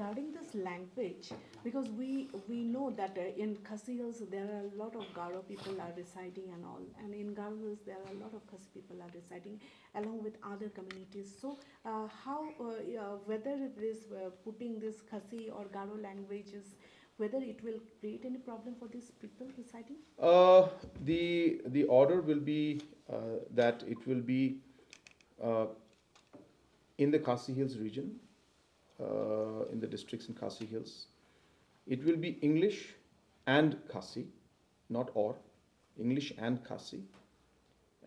regarding this language, because we know that in Khasi Hills there are a lot of Garo people are residing and all, and in Garo Hills there are a lot of Khasi people are residing along with other communities. So how whether it is putting this Khasi or Garo languages, whether it will create any problem for these people residing? Uh, the order will be that it will be uh, in the Khasi Hills region, in the districts in Khasi Hills. It will be English and Khasi, not or, English and Khasi.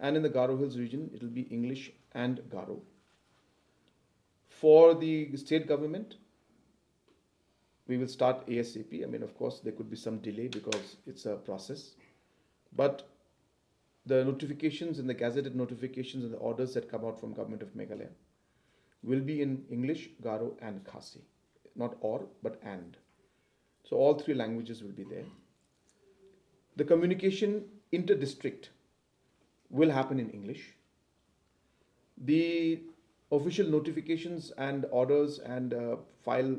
And in the Garo Hills region, it will be English and Garo. For the state government, we will start ASAP. I mean, of course, there could be some delay because it's a process. But the notifications and the gazetted notifications and the orders that come out from government of Meghalaya will be in English, Garo and Khasi. Not or, but and. So all three languages will be there. The communication inter-district will happen in English. The official notifications and orders and file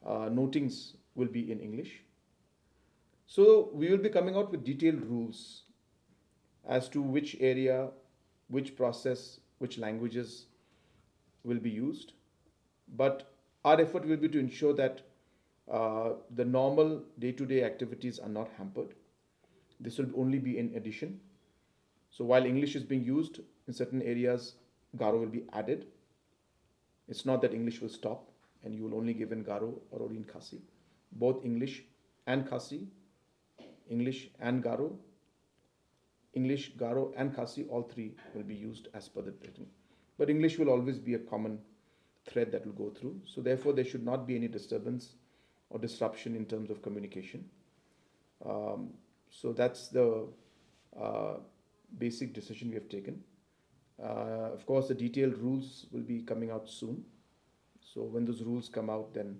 notings will be in English. So we will be coming out with detailed rules as to which area, which process, which languages will be used. But our effort will be to ensure that the normal day-to-day activities are not hampered. This will only be in addition. So while English is being used in certain areas, Garo will be added. It's not that English will stop and you will only give in Garo or only in Khasi. Both English and Khasi, English and Garo, English, Garo and Khasi, all three will be used as per the written. But English will always be a common thread that will go through. So therefore there should not be any disturbance or disruption in terms of communication. So that's the basic decision we have taken. Of course, the detailed rules will be coming out soon. So when those rules come out, then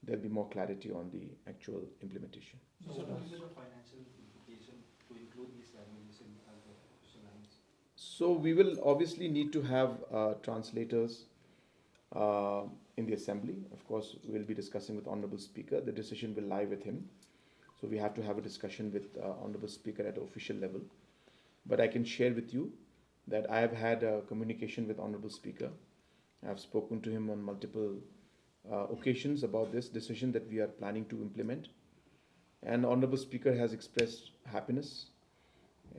there'll be more clarity on the actual implementation. So what will be the financial implication to include these languages in as the official language? So we will obviously need to have translators in the assembly. Of course, we'll be discussing with Honorable Speaker. The decision will lie with him. So we have to have a discussion with Honorable Speaker at official level. But I can share with you that I have had a communication with Honorable Speaker. I have spoken to him on multiple occasions about this decision that we are planning to implement. And Honorable Speaker has expressed happiness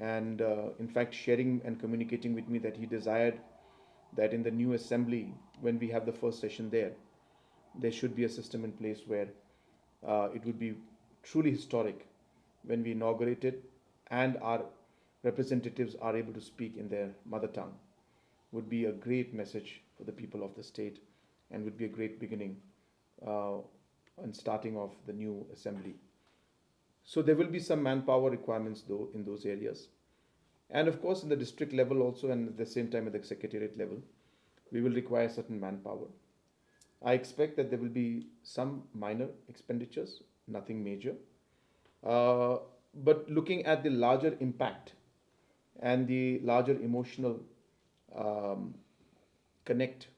and in fact sharing and communicating with me that he desired that in the new assembly, when we have the first session there should be a system in place where it would be truly historic when we inaugurate it and our representatives are able to speak in their mother tongue. Would be a great message for the people of the state and would be a great beginning and starting of the new assembly. So there will be some manpower requirements though in those areas. And of course in the district level also and at the same time at the secretariat level, we will require certain manpower. I expect that there will be some minor expenditures, nothing major. But looking at the larger impact and the larger emotional connect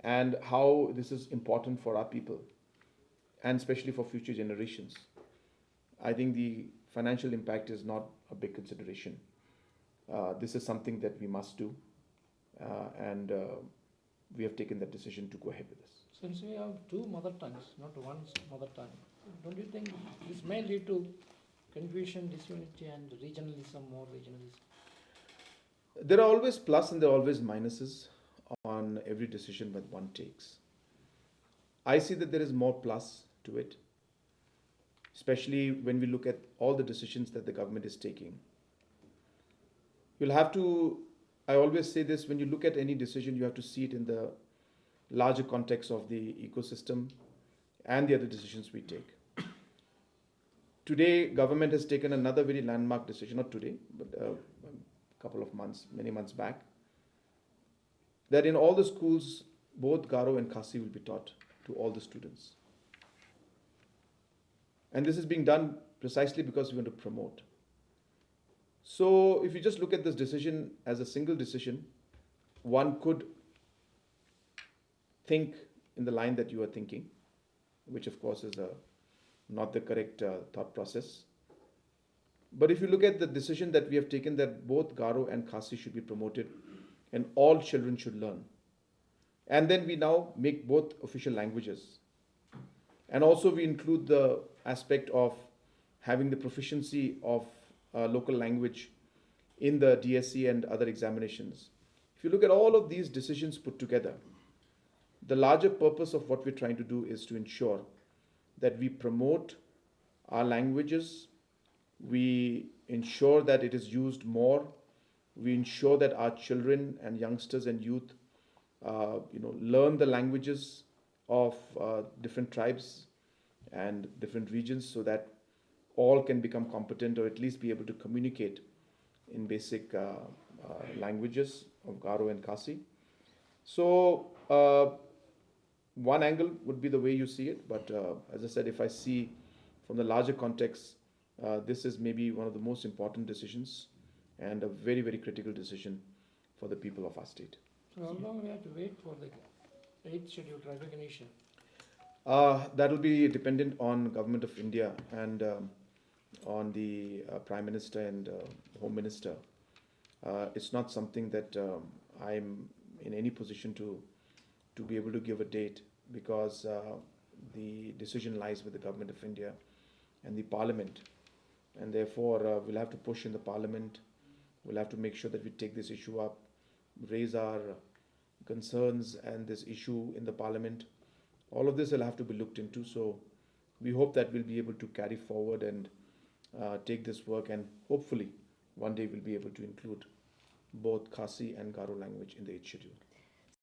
and how this is important for our people and especially for future generations, I think the financial impact is not a big consideration. This is something that we must do and we have taken that decision to go ahead with this. Since we have two mother tongues, not one mother tongue, don't you think this may lead to confusion, disunity, and regionalism, more regionalism? There are always plus and there are always minuses on every decision that one takes. I see that there is more plus to it, especially when we look at all the decisions that the government is taking. You'll have to, I always say this, when you look at any decision, you have to see it in the larger context of the ecosystem and the other decisions we take. Today, government has taken another very landmark decision, not today, but a couple of months, many months back, that in all the schools, both Garo and Khasi will be taught to all the students. And this is being done precisely because we want to promote. So if you just look at this decision as a single decision, one could think in the line that you are thinking. which of course is not the correct thought process. But if you look at the decision that we have taken that both Garo and Khasi should be promoted and all children should learn, and then we now make both official languages, and also we include the aspect of having the proficiency of local language in the DSC and other examinations. If you look at all of these decisions put together, the larger purpose of what we're trying to do is to ensure that we promote our languages, we ensure that it is used more, we ensure that our children and youngsters and youth learn the languages of different tribes and different regions, so that all can become competent or at least be able to communicate in basic languages of Garo and Khasi. So one angle would be the way you see it, but as I said, if I see from the larger context, this is maybe one of the most important decisions and a very, very critical decision for the people of our state. So how long we have to wait for the 8th scheduled recognition? That will be dependent on Government of India and on the Prime Minister and Home Minister. It's not something that I'm in any position to be able to give a date, because the decision lies with the Government of India and the Parliament, and therefore we'll have to push in the Parliament. We'll have to make sure that we take this issue up, raise our concerns and this issue in the Parliament. All of this will have to be looked into. So we hope that we'll be able to carry forward and take this work, and hopefully one day we'll be able to include both Khasi and Garo language in the 8th schedule.